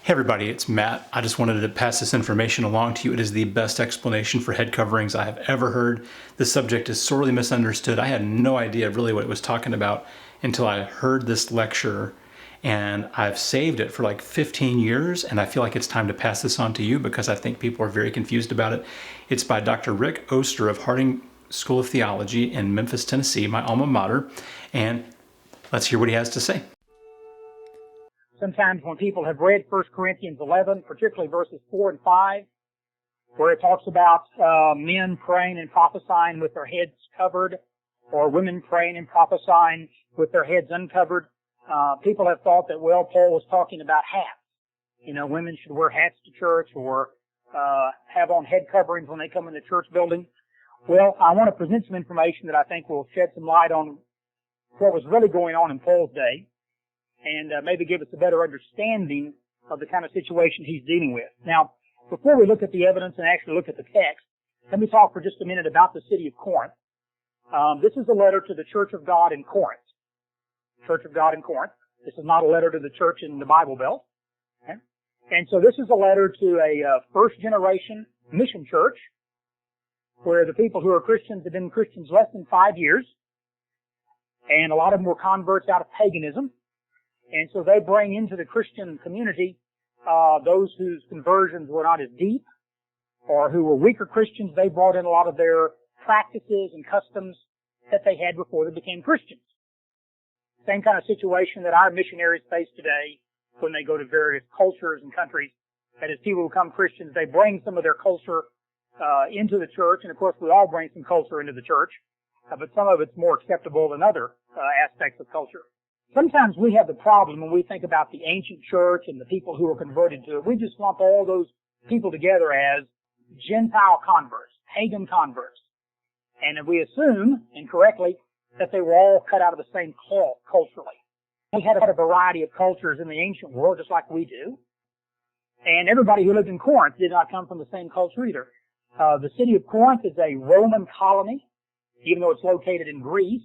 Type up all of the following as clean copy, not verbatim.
Hey everybody, it's Matt. I just wanted to pass this information along to you. It is the best explanation for head coverings I have ever heard. This subject is sorely misunderstood. I had no idea really what it was talking about until I heard this lecture, and I've saved it for like 15 years, and I feel like it's time to pass this on to you because I think people are very confused about it. It's by Dr. Rick Oster of Harding School of Theology in Memphis, Tennessee, my alma mater, and let's hear what he has to say. Sometimes when people have read 1 Corinthians 11, particularly verses 4 and 5, where it talks about men praying and prophesying with their heads covered, or women praying and prophesying with their heads uncovered, people have thought that, well, Paul was talking about hats. You know, women should wear hats to church or have on head coverings when they come in the church building. Well, I want to present some information that I think will shed some light on what was really going on in Paul's day, and maybe give us a better understanding of the kind of situation he's dealing with. Now, before we look at the evidence and actually look at the text, let me talk for just a minute about the city of Corinth. This is a letter to the Church of God in Corinth. Church of God in Corinth. This is not a letter to the church in the Bible Belt. Okay? And so this is a letter to a first-generation mission church where the people who are Christians have been Christians less than 5 years, and a lot of them were converts out of paganism. And so they bring into the Christian community those whose conversions were not as deep or who were weaker Christians. They brought in a lot of their practices and customs that they had before they became Christians. Same kind of situation that our missionaries face today when they go to various cultures and countries. That as people become Christians, they bring some of their culture into the church. And of course, we all bring some culture into the church, but some of it's more acceptable than other aspects of culture. Sometimes we have the problem when we think about the ancient church and the people who were converted to it. We just lump all those people together as Gentile converts, pagan converts. And we assume, incorrectly, that they were all cut out of the same cloth culturally. We had a variety of cultures in the ancient world, just like we do. And everybody who lived in Corinth did not come from the same culture either. The city of Corinth is a Roman colony, even though it's located in Greece.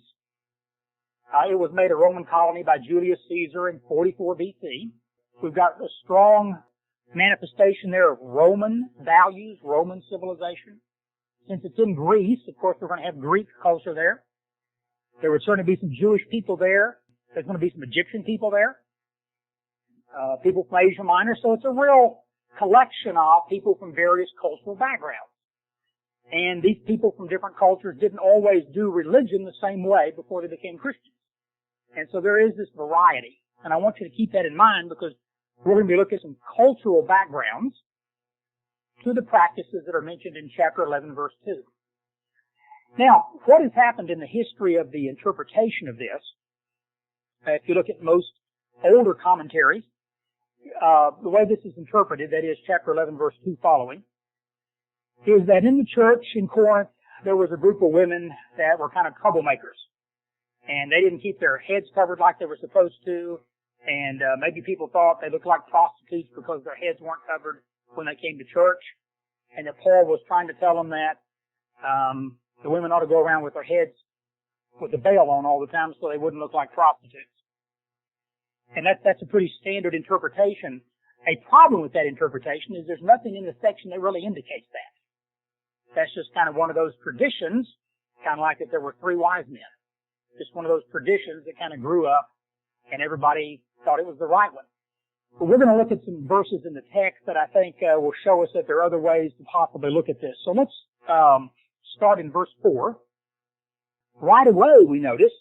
It was made a Roman colony by Julius Caesar in 44 BC. We've got a strong manifestation there of Roman values, Roman civilization. Since it's in Greece, of course, we're going to have Greek culture there. There would certainly be some Jewish people there. There's going to be some Egyptian people there. People from Asia Minor. So it's a real collection of people from various cultural backgrounds. And these people from different cultures didn't always do religion the same way before they became Christians. And so there is this variety. And I want you to keep that in mind because we're going to be looking at some cultural backgrounds to the practices that are mentioned in chapter 11, verse 2. Now, what has happened in the history of the interpretation of this, if you look at most older commentaries, the way this is interpreted, that is chapter 11, verse 2 following, is that in the church in Corinth, there was a group of women that were kind of troublemakers. And they didn't keep their heads covered like they were supposed to. And maybe people thought they looked like prostitutes because their heads weren't covered when they came to church. And that Paul was trying to tell them that the women ought to go around with their heads with a veil on all the time so they wouldn't look like prostitutes. And that's a pretty standard interpretation. A problem with that interpretation is there's nothing in the section that really indicates that. That's just kind of one of those traditions, kind of like if there were three wise men. Just one of those traditions that kind of grew up and everybody thought it was the right one. But we're going to look at some verses in the text that I think will show us that there are other ways to possibly look at this. So let's start in verse 4. Right away we notice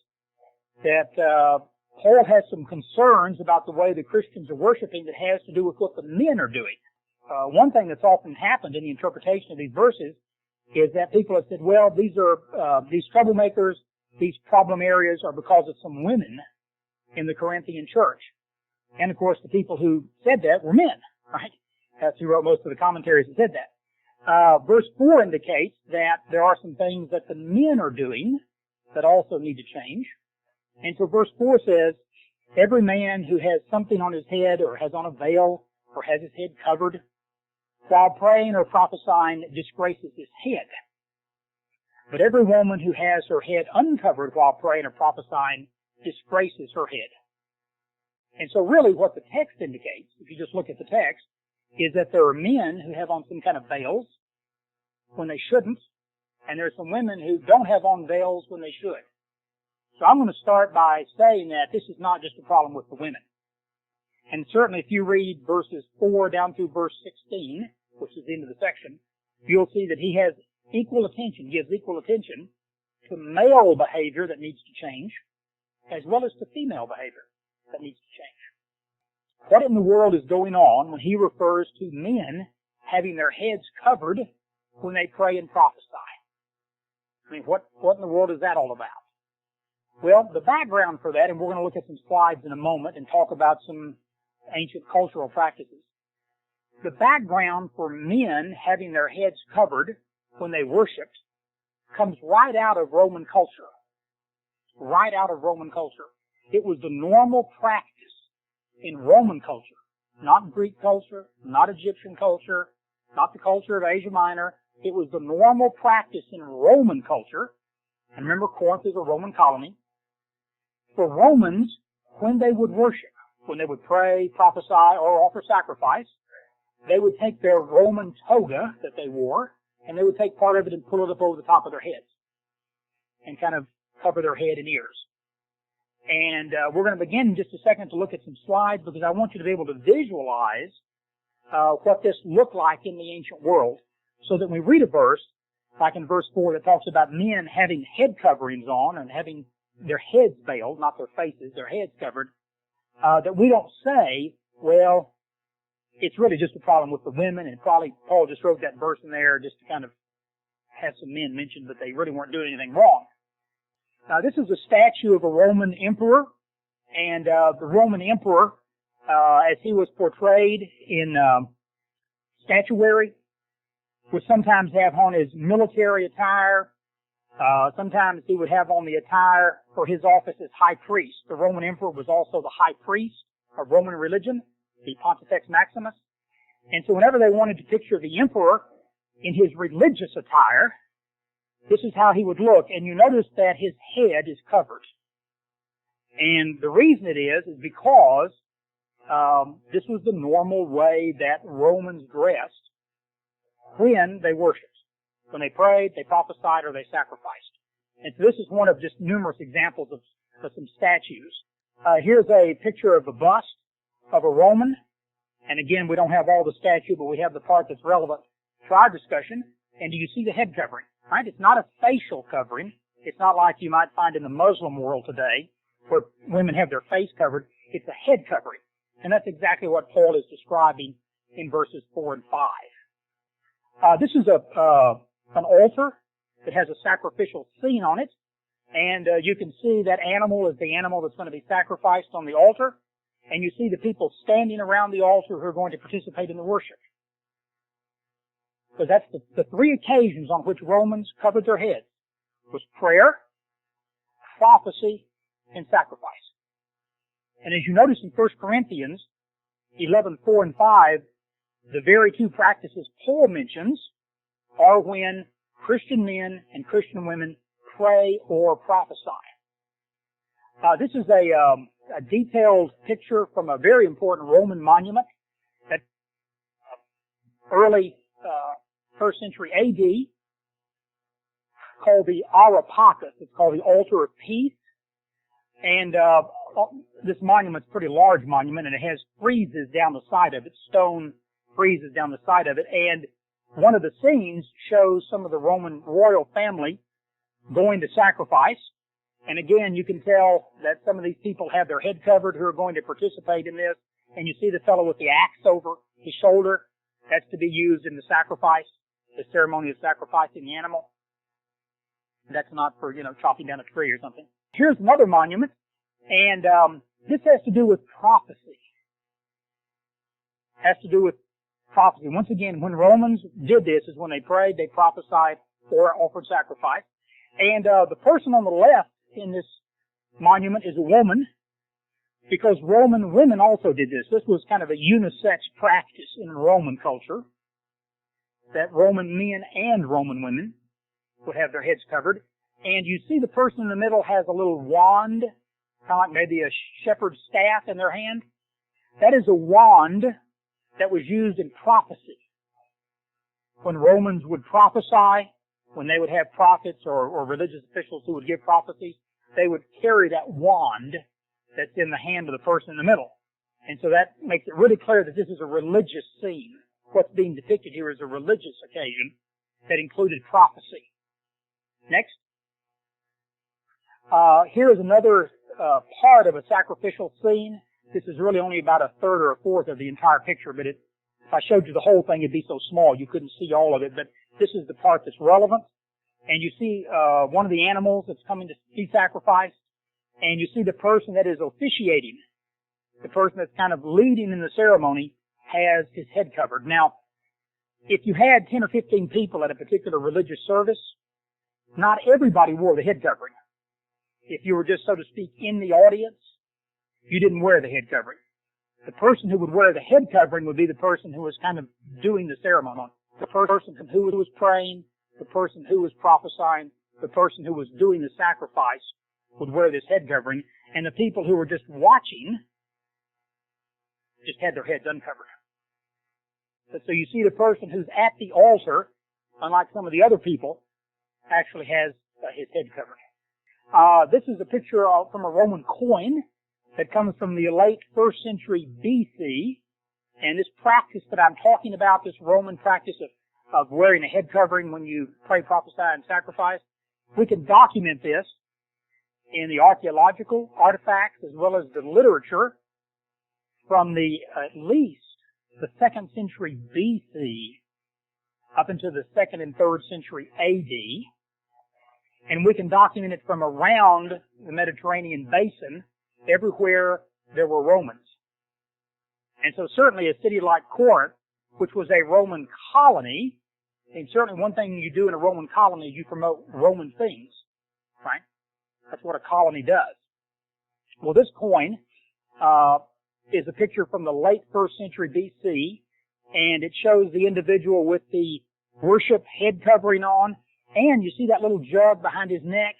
that Paul has some concerns about the way the Christians are worshiping that has to do with what the men are doing. One thing that's often happened in the interpretation of these verses is that people have said, well, these troublemakers, these problem areas are because of some women in the Corinthian church. And of course, the people who said that were men, right? That's who wrote most of the commentaries that said that. Verse 4 indicates that there are some things that the men are doing that also need to change. And so verse 4 says, every man who has something on his head or has on a veil or has his head covered while praying or prophesying disgraces his head. But every woman who has her head uncovered while praying or prophesying disgraces her head. And so really what the text indicates, if you just look at the text, is that there are men who have on some kind of veils when they shouldn't, and there are some women who don't have on veils when they should. So I'm going to start by saying that this is not just a problem with the women. And certainly if you read verses 4 down through verse 16, which is the end of the section, you'll see that he has equal attention, gives equal attention to male behavior that needs to change, as well as to female behavior that needs to change. What in the world is going on when he refers to men having their heads covered when they pray and prophesy? I mean, what in the world is that all about? Well, the background for that, and we're going to look at some slides in a moment and talk about some ancient cultural practices. The background for men having their heads covered when they worshiped comes right out of Roman culture. Right out of Roman culture. It was the normal practice in Roman culture, not Greek culture, not Egyptian culture, not the culture of Asia Minor. It was the normal practice in Roman culture. And remember, Corinth is a Roman colony. For Romans, when they would worship, when they would pray, prophesy, or offer sacrifice, they would take their Roman toga that they wore, and they would take part of it and pull it up over the top of their heads and kind of cover their head and ears. And we're going to begin in just a second to look at some slides because I want you to be able to visualize what this looked like in the ancient world so that when we read a verse, like in verse 4 that talks about men having head coverings on and having their heads veiled, not their faces, their heads covered, that we don't say, well, it's really just a problem with the women, and probably Paul just wrote that verse in there just to kind of have some men mentioned that they really weren't doing anything wrong. This is a statue of a Roman emperor, and the Roman emperor, as he was portrayed in statuary, would sometimes have on his military attire. Sometimes he would have on the attire for his office as high priest. The Roman emperor was also the high priest of Roman religion, the Pontifex Maximus. And so whenever they wanted to picture the emperor in his religious attire, this is how he would look. And you notice that his head is covered. And the reason it is because this was the normal way that Romans dressed when they worshipped. When they prayed, they prophesied, or they sacrificed. And so this is one of just numerous examples of some statues. Here's a picture of a bust of a Roman. And again, we don't have all the statue, but we have the part that's relevant to our discussion. And do you see the head covering? Right? It's not a facial covering. It's not like you might find in the Muslim world today, where women have their face covered. It's a head covering. And that's exactly what Paul is describing in verses 4 and 5. This is an altar that has a sacrificial scene on it. And you can see that animal is the animal that's going to be sacrificed on the altar. And you see the people standing around the altar who are going to participate in the worship. Because that's the three occasions on which Romans covered their heads. Was prayer, prophecy, and sacrifice. And as you notice in 1 Corinthians 11:4 and 5, the very two practices Paul mentions are when Christian men and Christian women pray or prophesy. This is a detailed picture from a very important Roman monument that early 1st century AD called the Areopagus. It's called the Altar of Peace. And this monument's a pretty large monument, and it has friezes down the side of it, stone friezes down the side of it. And one of the scenes shows some of the Roman royal family going to sacrifice. And again, you can tell that some of these people have their head covered who are going to participate in this. And you see the fellow with the axe over his shoulder. That's to be used in the sacrifice, the ceremony of sacrificing the animal. That's not for, chopping down a tree or something. Here's another monument. And this has to do with prophecy. Has to do with prophecy. Once again, when Romans did this is when they prayed, they prophesied, or offered sacrifice. And the person on the left in this monument is a woman, because Roman women also did this. This was kind of a unisex practice in Roman culture, that Roman men and Roman women would have their heads covered. And you see the person in the middle has a little wand, kind of like maybe a shepherd's staff in their hand. That is a wand that was used in prophecy. When Romans would prophesy, when they would have prophets or religious officials who would give prophecies, they would carry that wand that's in the hand of the person in the middle. And so that makes it really clear that this is a religious scene. What's being depicted here is a religious occasion that included prophecy. Next. Here is another part of a sacrificial scene. This is really only about a third or a fourth of the entire picture, but if I showed you the whole thing, it'd be so small you couldn't see all of it. But this is the part that's relevant. And you see one of the animals that's coming to be sacrificed, and you see the person that is officiating, the person that's kind of leading in the ceremony, has his head covered. Now, if you had 10 or 15 people at a particular religious service, not everybody wore the head covering. If you were just, so to speak, in the audience, you didn't wear the head covering. The person who would wear the head covering would be the person who was kind of doing the ceremony. The person who was praying, the person who was prophesying, the person who was doing the sacrifice would wear this head covering, and the people who were just watching just had their heads uncovered. So you see the person who's at the altar, unlike some of the other people, actually has his head covered. This is a picture from a Roman coin that comes from the late 1st century BC. And this practice that I'm talking about, this Roman practice of wearing a head covering when you pray, prophesy, and sacrifice, we can document this in the archaeological artifacts as well as the literature from the at least the 2nd century BC up into the 2nd and 3rd century AD. And we can document it from around the Mediterranean basin, everywhere there were Romans. And so certainly a city like Corinth, which was a Roman colony, and certainly one thing you do in a Roman colony is you promote Roman things, right? That's what a colony does. Well, this coin is a picture from the late 1st century BC, and it shows the individual with the worship head covering on, and you see that little jug behind his neck.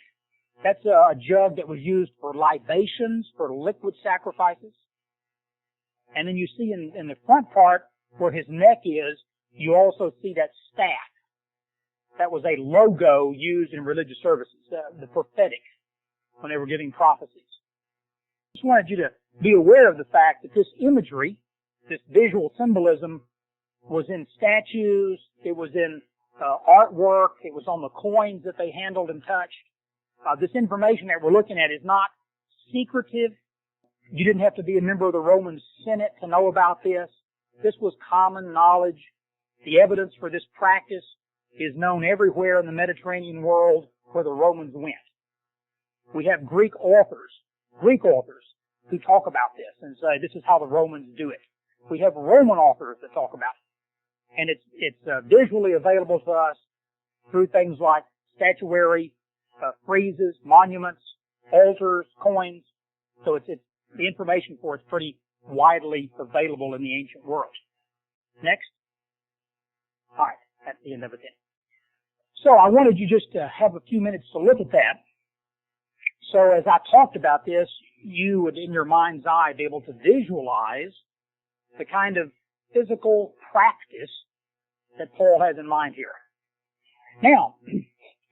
That's a jug that was used for libations, for liquid sacrifices. And then you see in the front part where his neck is, you also see that staff. That was a logo used in religious services, the prophetic, when they were giving prophecies. I just wanted you to be aware of the fact that this imagery, this visual symbolism, was in statues, it was in artwork, it was on the coins that they handled and touched. This information that we're looking at is not secretive. You didn't have to be a member of the Roman Senate to know about this. This was common knowledge. The evidence for this practice is known everywhere in the Mediterranean world where the Romans went. We have Greek authors who talk about this and say this is how the Romans do it. We have Roman authors that talk about it. And it's visually available to us through things like statuary, friezes, monuments, altars, coins. So it's the information for it's pretty widely available in the ancient world. Next. All right, that's the end of it then. So I wanted you just to have a few minutes to look at that. So as I talked about this, you would, in your mind's eye, be able to visualize the kind of physical practice that Paul has in mind here. Now,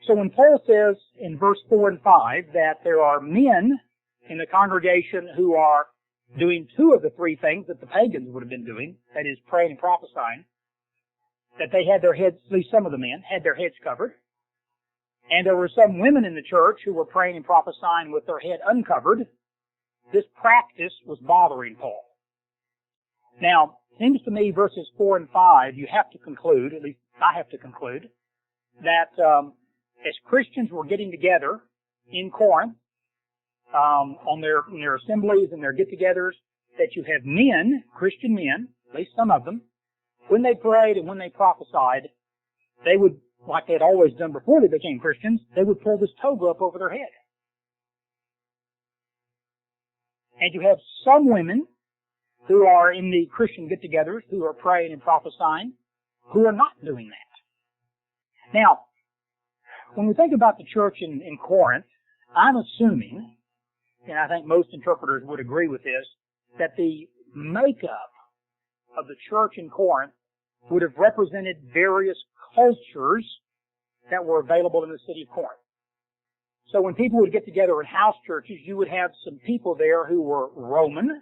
so when Paul says in verse 4 and 5 that there are men in the congregation who are doing two of the three things that the pagans would have been doing, that is praying and prophesying, that they had their heads, at least some of the men, had their heads covered, and there were some women in the church who were praying and prophesying with their head uncovered, this practice was bothering Paul. Now, it seems to me verses 4 and 5, you have to conclude, at least I have to conclude, that as Christians were getting together in Corinth, on their assemblies and their get-togethers, that you have men, Christian men, at least some of them, when they prayed and when they prophesied, they would, like they had always done before they became Christians, they would pull this toga up over their head. And you have some women who are in the Christian get-togethers, who are praying and prophesying, who are not doing that. Now, when we think about the church in Corinth, I'm assuming, and I think most interpreters would agree with this, that the makeup of the church in Corinth would have represented various cultures that were available in the city of Corinth. So when people would get together in house churches, you would have some people there who were Roman.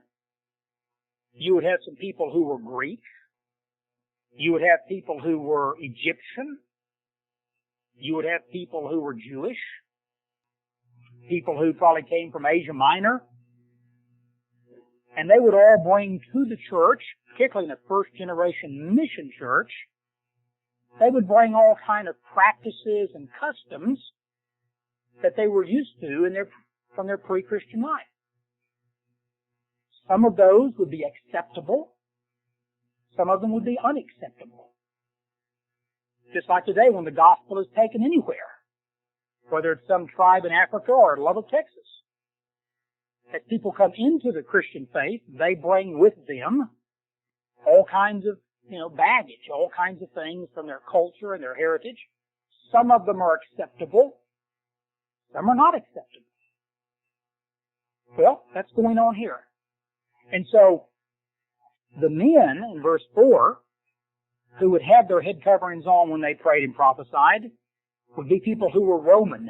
You would have some people who were Greek. You would have people who were Egyptian. You would have people who were Jewish. People who probably came from Asia Minor. And they would all bring to the church, particularly in the first generation mission church, they would bring all kind of practices and customs that they were used to from their pre-Christian life. Some of those would be acceptable. Some of them would be unacceptable. Just like today when the gospel is taken anywhere, whether it's some tribe in Africa or Lubbock, Texas. As people come into the Christian faith, they bring with them all kinds of, baggage, all kinds of things from their culture and their heritage. Some of them are acceptable. Some are not acceptable. Well, that's going on here. And so, the men in verse 4, who would have their head coverings on when they prayed and prophesied, would be people who were Roman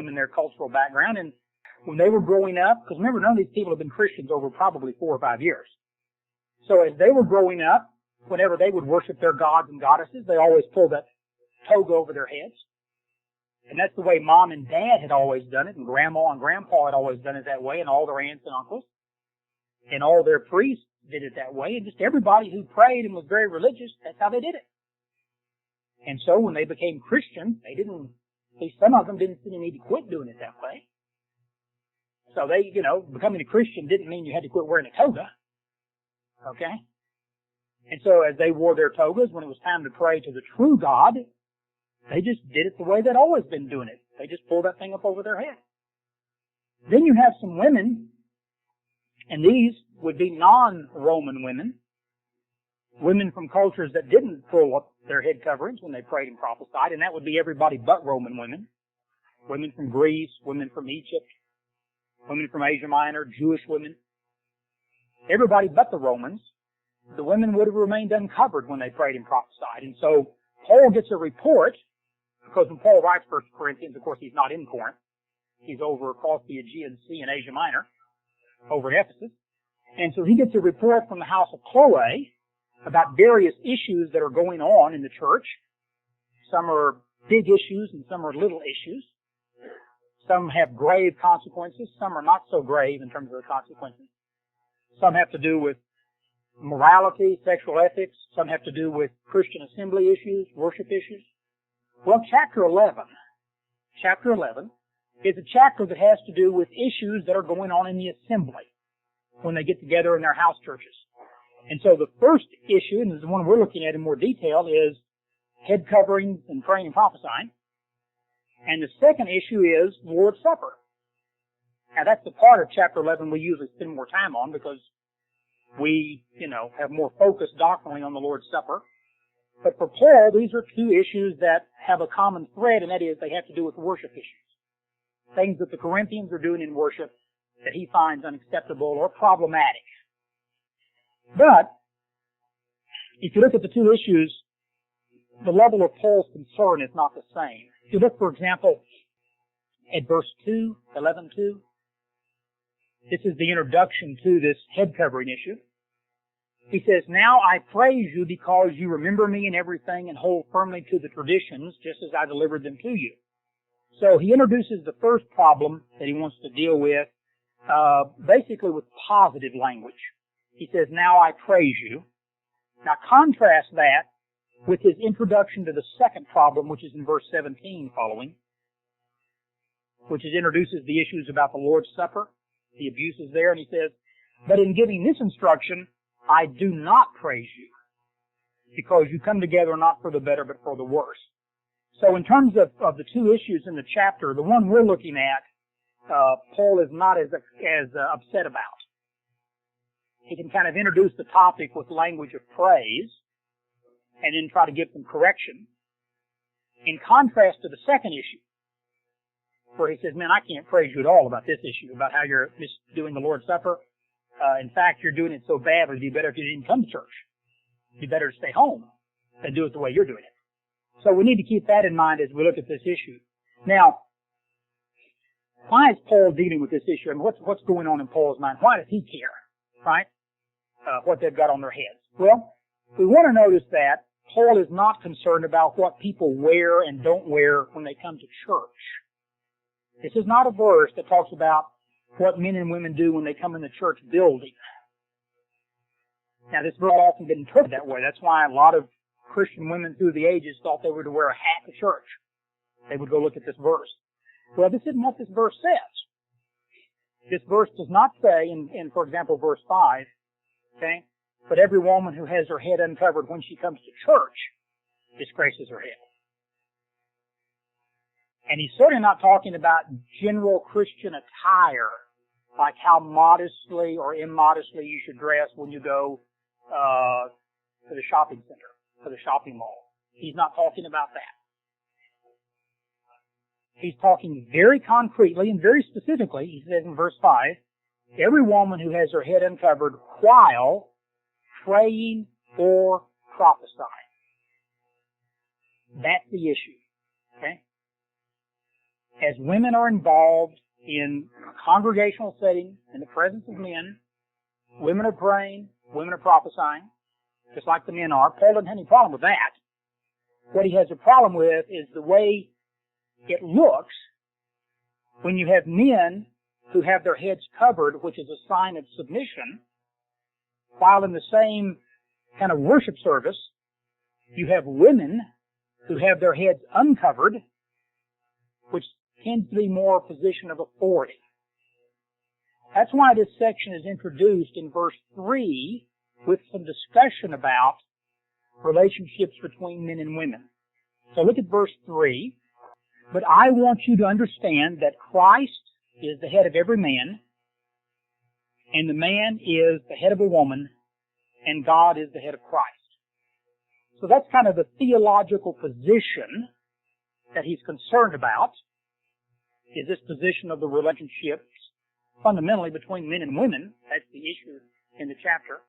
in their cultural background. And when they were growing up, because remember, none of these people have been Christians over probably 4 or 5 years. So as they were growing up, whenever they would worship their gods and goddesses, they always pulled that toga over their heads. And that's the way Mom and Dad had always done it, and Grandma and Grandpa had always done it that way, and all their aunts and uncles. And all their priests did it that way, and just everybody who prayed and was very religious, that's how they did it. And so when they became Christians, some of them didn't see the need to quit doing it that way. So becoming a Christian didn't mean you had to quit wearing a toga. Okay? And so as they wore their togas, when it was time to pray to the true God, they just did it the way they'd always been doing it. They just pulled that thing up over their head. Then you have some women, and these would be non-Roman women from cultures that didn't pull up their head coverings when they prayed and prophesied, and that would be everybody but Roman women. Women from Greece, women from Egypt, women from Asia Minor, Jewish women. Everybody but the Romans. The women would have remained uncovered when they prayed and prophesied. And so Paul gets a report, because when Paul writes 1 Corinthians, of course, he's not in Corinth. He's over across the Aegean Sea in Asia Minor, over at Ephesus. And so he gets a report from the house of Chloe about various issues that are going on in the church. Some are big issues and some are little issues. Some have grave consequences. Some are not so grave in terms of the consequences. Some have to do with morality, sexual ethics. Some have to do with Christian assembly issues, worship issues. Well, chapter 11 is a chapter that has to do with issues that are going on in the assembly when they get together in their house churches. And so the first issue, and this is the one we're looking at in more detail, is head coverings and praying and prophesying. And the second issue is the Lord's Supper. Now that's the part of chapter 11 we usually spend more time on because we, have more focus doctrinally on the Lord's Supper. But for Paul, these are two issues that have a common thread, and that is they have to do with worship issues. Things that the Corinthians are doing in worship that he finds unacceptable or problematic. But, if you look at the two issues, the level of Paul's concern is not the same. If you look, for example, at verse 2, 11:2, this is the introduction to this head covering issue. He says, "Now I praise you because you remember me in everything and hold firmly to the traditions just as I delivered them to you." So he introduces the first problem that he wants to deal with, basically with positive language. He says, "Now I praise you." Now contrast that with his introduction to the second problem, which is in verse 17 following, which introduces the issues about the Lord's Supper, the abuses there, and he says, "But in giving this instruction, I do not praise you, because you come together not for the better, but for the worse." So in terms of the two issues in the chapter, the one we're looking at, Paul is not as upset about. He can kind of introduce the topic with language of praise, and then try to give some correction, in contrast to the second issue, where he says, "Man, I can't praise you at all about this issue, about how you're misdoing the Lord's Supper. In fact, you're doing it so bad, it would be better if you didn't come to church. It'd be better to stay home than do it the way you're doing it. So we need to keep that in mind as we look at this issue. Now, why is Paul dealing with this issue? I mean, what's going on in Paul's mind? Why does he care, right? What they've got on their heads. Well, we want to notice that Paul is not concerned about what people wear and don't wear when they come to church. This is not a verse that talks about what men and women do when they come in the church building. Now, this verse has often been interpreted that way. That's why a lot of Christian women through the ages thought they were to wear a hat to church. They would go look at this verse. Well, this isn't what this verse says. This verse does not say, in for example, verse 5, okay, but every woman who has her head uncovered when she comes to church disgraces her head. And he's certainly not talking about general Christian attire, like how modestly or immodestly you should dress when you go to the shopping center, to the shopping mall. He's not talking about that. He's talking very concretely and very specifically. He says in verse 5, every woman who has her head uncovered while praying or prophesying. That's the issue. Okay? As women are involved in congregational settings, in the presence of men, women are praying, women are prophesying, just like the men are. Paul doesn't have any problem with that. What he has a problem with is the way it looks when you have men who have their heads covered, which is a sign of submission, while in the same kind of worship service, you have women who have their heads uncovered, which tends to be more a position of authority. That's why this section is introduced in verse 3 with some discussion about relationships between men and women. So look at verse 3. But I want you to understand that Christ is the head of every man, and the man is the head of a woman, and God is the head of Christ. So that's kind of the theological position that he's concerned about, is this position of the relationships fundamentally between men and women. That's the issue in the chapter.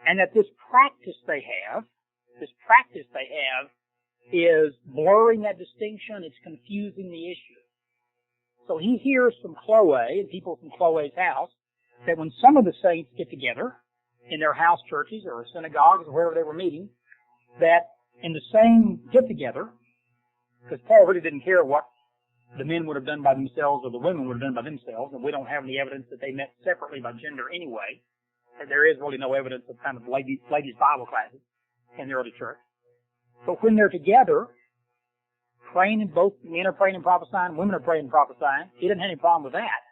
And that this practice they have is blurring that distinction. It's confusing the issue. So he hears from Chloe and people from Chloe's house that when some of the saints get together in their house churches or synagogues or wherever they were meeting, that in the same get-together, because Paul really didn't care what the men would have done by themselves or the women would have done by themselves, and we don't have any evidence that they met separately by gender anyway. And there is really no evidence of kind of ladies' Bible classes in the early church. But when they're together, praying, both men are praying and prophesying, women are praying and prophesying, he didn't have any problem with that.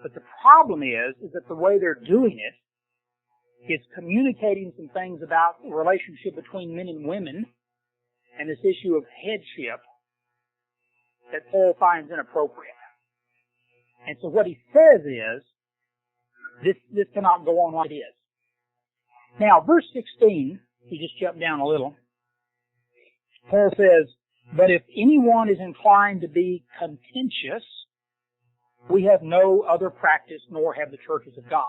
But the problem is that the way they're doing it is communicating some things about the relationship between men and women and this issue of headship that Paul finds inappropriate. And so what he says is, this cannot go on like it is. Now, verse 16, you just jump down a little. Paul says, but if anyone is inclined to be contentious, we have no other practice, nor have the churches of God.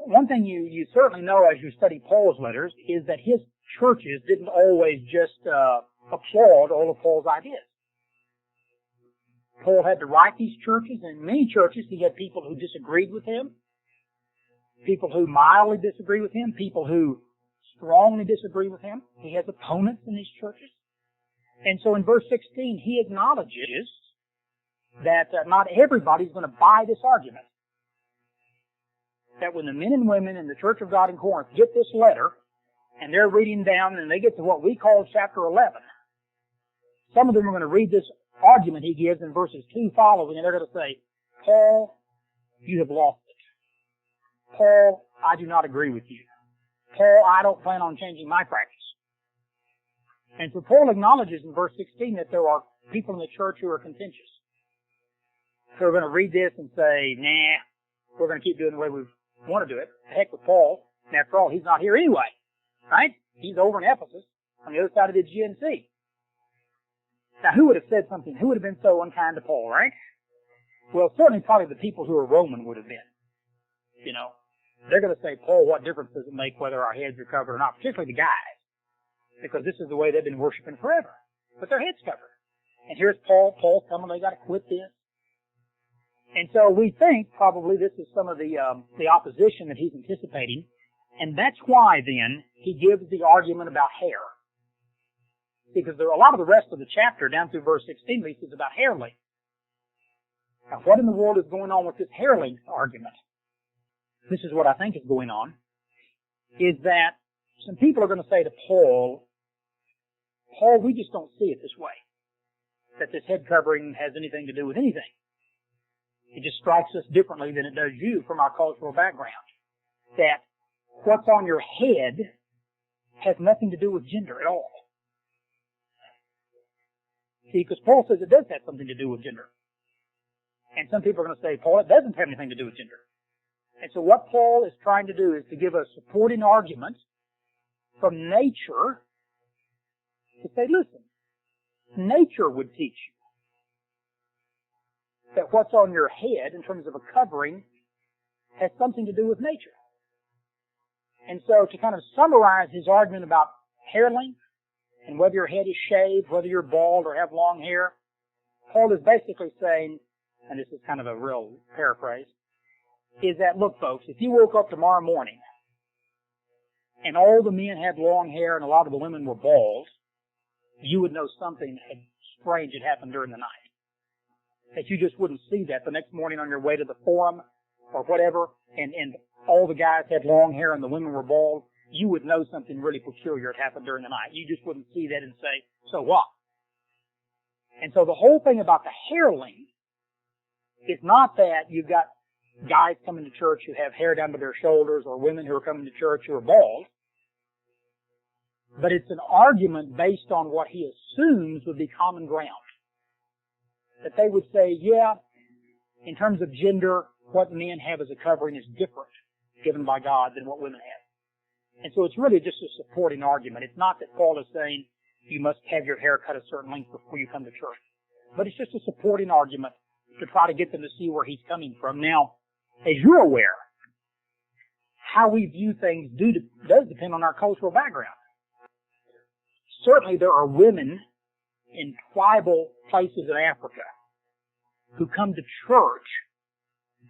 One thing you certainly know as you study Paul's letters is that his churches didn't always just applaud all of Paul's ideas. Paul had to write these churches, and in many churches he had people who disagreed with him, people who mildly disagree with him, people who strongly disagree with him. He has opponents in these churches. And so in verse 16 he acknowledges that not everybody's going to buy this argument. That when the men and women in the Church of God in Corinth get this letter, and they're reading down and they get to what we call chapter 11, some of them are going to read this argument he gives in verses 2 following, and they're going to say, Paul, you have lost it. Paul, I do not agree with you. Paul, I don't plan on changing my practice. And so Paul acknowledges in verse 16 that there are people in the church who are contentious. So we're going to read this and say, nah, we're going to keep doing the way we want to do it. The heck with Paul. And after all, he's not here anyway. Right? He's over in Ephesus on the other side of the Aegean Sea. Now, who would have said something? Who would have been so unkind to Paul, right? Well, certainly probably the people who are Roman would have been. You know, they're going to say, Paul, what difference does it make whether our heads are covered or not, particularly the guys, because this is the way they've been worshiping forever, with their heads covered. And here's Paul telling them they got to quit this. And so we think probably this is some of the opposition that he's anticipating, and that's why then he gives the argument about hair. Because there are a lot of the rest of the chapter down through verse 16 is about hair length. Now, what in the world is going on with this hair length argument? This is what I think is going on, is that some people are going to say to Paul, we just don't see it this way, that this head covering has anything to do with anything. It just strikes us differently than it does you from our cultural background. That what's on your head has nothing to do with gender at all. See, because Paul says it does have something to do with gender. And some people are going to say, Paul, it doesn't have anything to do with gender. And so what Paul is trying to do is to give a supporting argument from nature to say, listen, nature would teach you that what's on your head in terms of a covering has something to do with nature. And so to kind of summarize his argument about hair length and whether your head is shaved, whether you're bald or have long hair, Paul is basically saying, and this is kind of a real paraphrase, is that, look, folks, if you woke up tomorrow morning and all the men had long hair and a lot of the women were bald, you would know something strange had happened during the night. That you just wouldn't see that the next morning on your way to the forum or whatever, and all the guys had long hair and the women were bald, you would know something really peculiar had happened during the night. You just wouldn't see that and say, so what? And so the whole thing about the hair length is not that you've got guys coming to church who have hair down to their shoulders or women who are coming to church who are bald, but it's an argument based on what he assumes would be common ground. That they would say, yeah, in terms of gender, what men have as a covering is different given by God than what women have. And so it's really just a supporting argument. It's not that Paul is saying you must have your hair cut a certain length before you come to church. But it's just a supporting argument to try to get them to see where he's coming from. Now, as you're aware, how we view things does depend on our cultural background. Certainly there are women in tribal places in Africa who come to church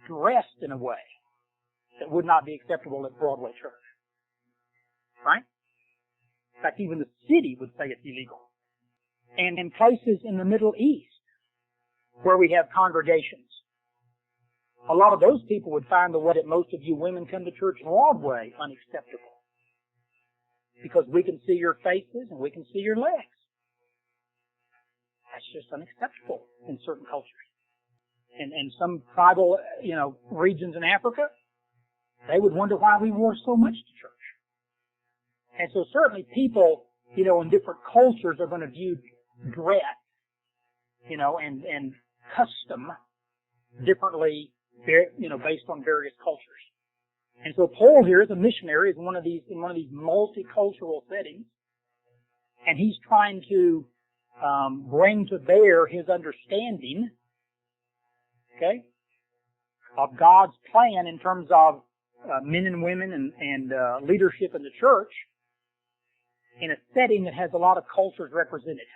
dressed in a way that would not be acceptable at Broadway church. Right? In fact, even the city would say it's illegal. And in places in the Middle East where we have congregations, a lot of those people would find the way that most of you women come to church Broadway unacceptable. Because we can see your faces and we can see your legs. That's just unacceptable in certain cultures. And some tribal, regions in Africa, they would wonder why we wore so much to church. And so certainly people, in different cultures are going to view dress, and custom differently, based on various cultures. And so Paul here is a missionary in one of these multicultural settings, and he's trying to bring to bear his understanding, of God's plan in terms of men and women and leadership in the church in a setting that has a lot of cultures represented.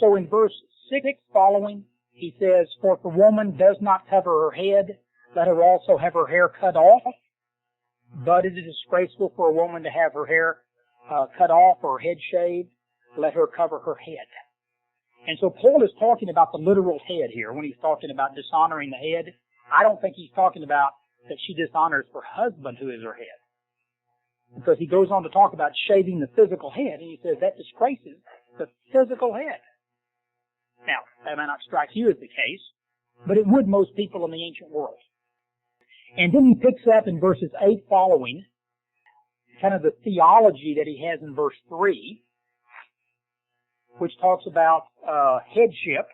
So in verse 6 following, he says, "For if a woman does not cover her head, let her also have her hair cut off. But it is disgraceful for a woman to have her hair cut off or her head shaved. Let her cover her head." And so Paul is talking about the literal head here when he's talking about dishonoring the head. I don't think he's talking about that she dishonors her husband who is her head. Because he goes on to talk about shaving the physical head, and he says that disgraces the physical head. Now, that may not strike you as the case, but it would most people in the ancient world. And then he picks up in verses 8 following kind of the theology that he has in verse 3, which talks about headship.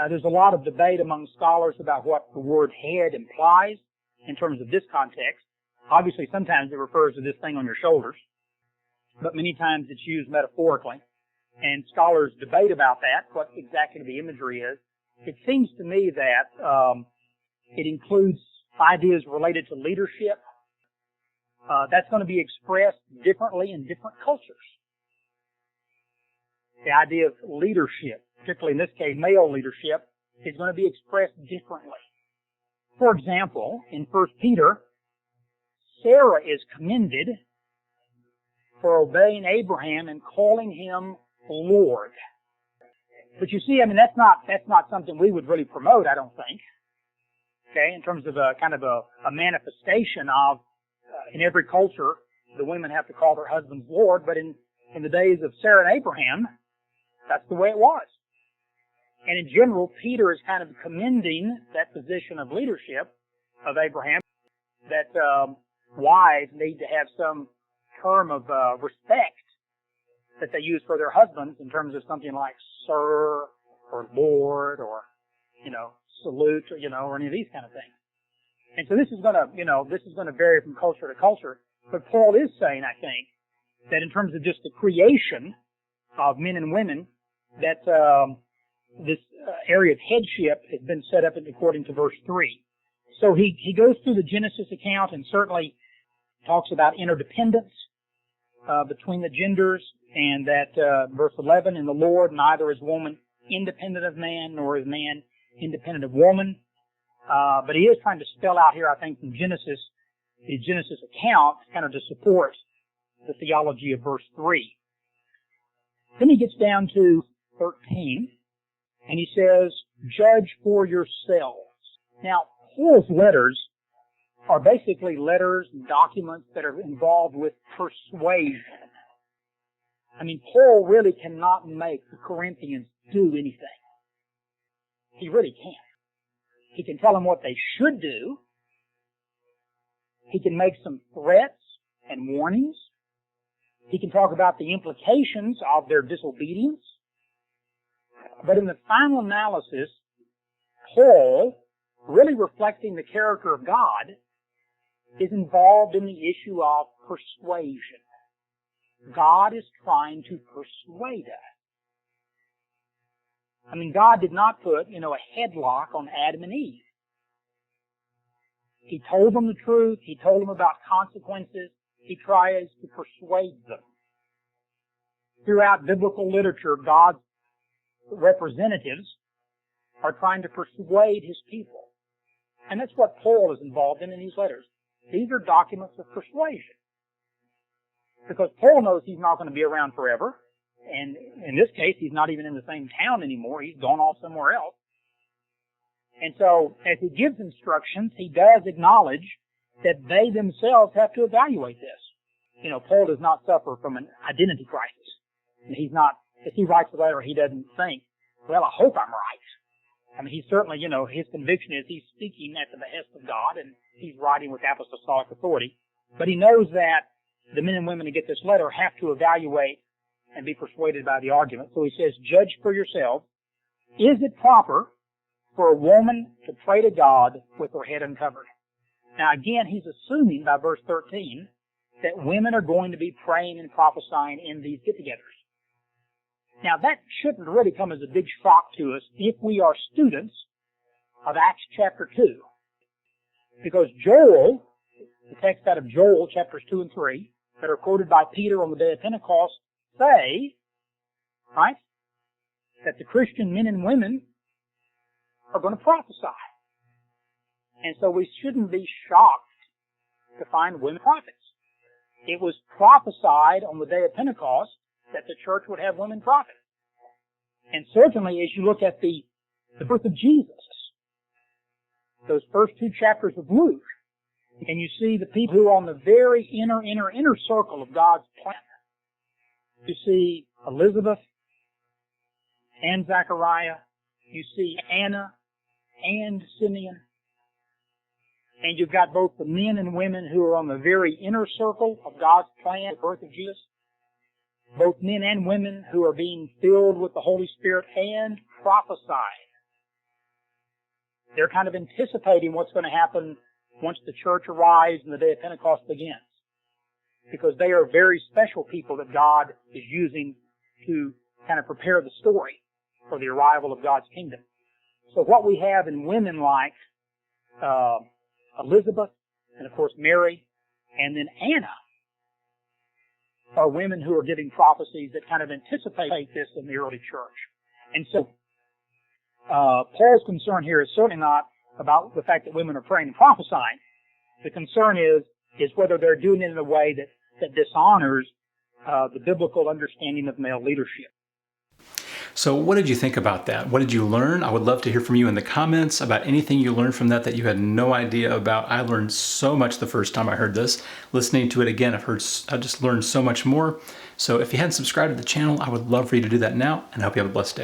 There's a lot of debate among scholars about what the word head implies in terms of this context. Obviously, sometimes it refers to this thing on your shoulders, but many times it's used metaphorically. And scholars debate about that, what exactly the imagery is. it seems to me that it includes ideas related to leadership. That's going to be expressed differently in different cultures. The idea of leadership, particularly in this case male leadership, is going to be expressed differently. For example, in 1 Peter, Sarah is commended for obeying Abraham and calling him Lord. But you see, I mean, that's not something we would really promote, I don't think. Okay, in terms of a kind of a manifestation of, in every culture, the women have to call their husbands Lord, but in the days of Sarah and Abraham, that's the way it was. And in general, Peter is kind of commending that position of leadership of Abraham, that wives need to have some term of respect that they use for their husbands in terms of something like sir or lord or, salute or any of these kind of things. And so this is going to vary from culture to culture. But Paul is saying, I think, that in terms of just the creation of men and women, that this area of headship has been set up according to verse 3. So he goes through the Genesis account and certainly talks about interdependence between the genders, and that verse 11, in the Lord neither is woman independent of man, nor is man independent of woman. But he is trying to spell out here, I think, from Genesis, the Genesis account, kind of to support the theology of verse 3. Then he gets down to 13, and he says, judge for yourselves. Now, Paul's letters are basically letters and documents that are involved with persuasion. I mean, Paul really cannot make the Corinthians do anything. He really can't. He can tell them what they should do. He can make some threats and warnings. He can talk about the implications of their disobedience. But in the final analysis, Paul, really reflecting the character of God, is involved in the issue of persuasion. God is trying to persuade us. I mean, God did not put, a headlock on Adam and Eve. He told them the truth. He told them about consequences. He tries to persuade them. Throughout biblical literature, God's representatives are trying to persuade His people. And that's what Paul is involved in these letters. These are documents of persuasion. Because Paul knows he's not going to be around forever. And in this case, he's not even in the same town anymore. He's gone off somewhere else. And so, as he gives instructions, he does acknowledge that they themselves have to evaluate this. Paul does not suffer from an identity crisis. He's not, if he writes a letter, he doesn't think, well, I hope I'm right. I mean, he's certainly, his conviction is he's speaking at the behest of God, and he's writing with apostolic authority. But he knows that the men and women who get this letter have to evaluate and be persuaded by the argument. So he says, judge for yourselves. Is it proper for a woman to pray to God with her head uncovered? Now again, he's assuming by verse 13 that women are going to be praying and prophesying in these get-togethers. Now that shouldn't really come as a big shock to us if we are students of Acts chapter 2. Because Joel, the text out of Joel chapters 2 and 3, that are quoted by Peter on the day of Pentecost, say, right, that the Christian men and women are going to prophesy. And so we shouldn't be shocked to find women prophets. It was prophesied on the day of Pentecost that the church would have women prophets. And certainly as you look at the birth of Jesus, those first two chapters of Luke, and you see the people who are on the very inner circle of God's plan. You see Elizabeth and Zechariah. You see Anna and Simeon. And you've got both the men and women who are on the very inner circle of God's plan, the birth of Jesus. Both men and women who are being filled with the Holy Spirit and prophesying. They're kind of anticipating what's going to happen once the church arrives and the day of Pentecost begins. Because they are very special people that God is using to kind of prepare the story for the arrival of God's kingdom. So what we have in women like Elizabeth, and of course Mary, and then Anna, are women who are giving prophecies that kind of anticipate this in the early church. And so Paul's concern here is certainly not about the fact that women are praying and prophesying. The concern is whether they're doing it in a way that dishonors the biblical understanding of male leadership. So what did you think about that? What did you learn? I would love to hear from you in the comments about anything you learned from that you had no idea about. I learned so much the first time I heard this. Listening to it again, I just learned so much more. So if you hadn't subscribed to the channel, I would love for you to do that now, and I hope you have a blessed day.